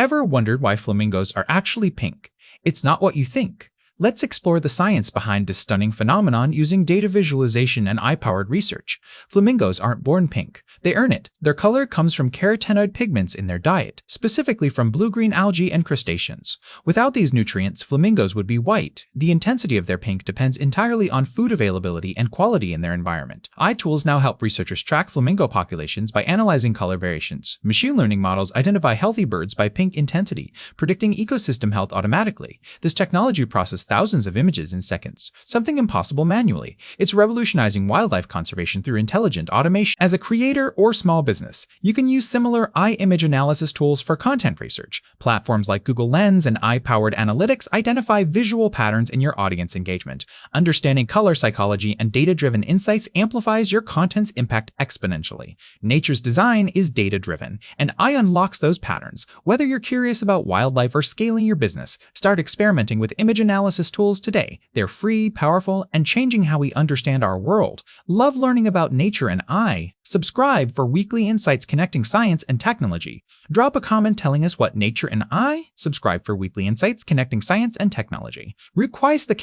Ever wondered why flamingos are actually pink? It's not what you think. Let's explore the science behind this stunning phenomenon using data visualization and eye-powered research. Flamingos aren't born pink. They earn it. Their color comes from carotenoid pigments in their diet, specifically from blue-green algae and crustaceans. Without these nutrients, flamingos would be white. The intensity of their pink depends entirely on food availability and quality in their environment. Eye tools now help researchers track flamingo populations by analyzing color variations. Machine learning models identify healthy birds by pink intensity, predicting ecosystem health automatically. This technology processes thousands of images in seconds, something impossible manually. It's revolutionizing wildlife conservation through intelligent automation. As a creator or small business, you can use similar eye image analysis tools for content research. Platforms like Google Lens and eye-powered analytics identify visual patterns in your audience engagement. Understanding color psychology and data-driven insights amplifies your content's impact exponentially. Nature's design is data-driven, and eye unlocks those patterns. Whether you're curious about wildlife or scaling your business, start experimenting with image analysis tools today. They're free, powerful, and changing how we understand our world. Love learning about nature and eye? Subscribe for weekly insights connecting science and technology. Drop a comment telling us what nature and eye. Subscribe for weekly insights connecting science and technology. Requires the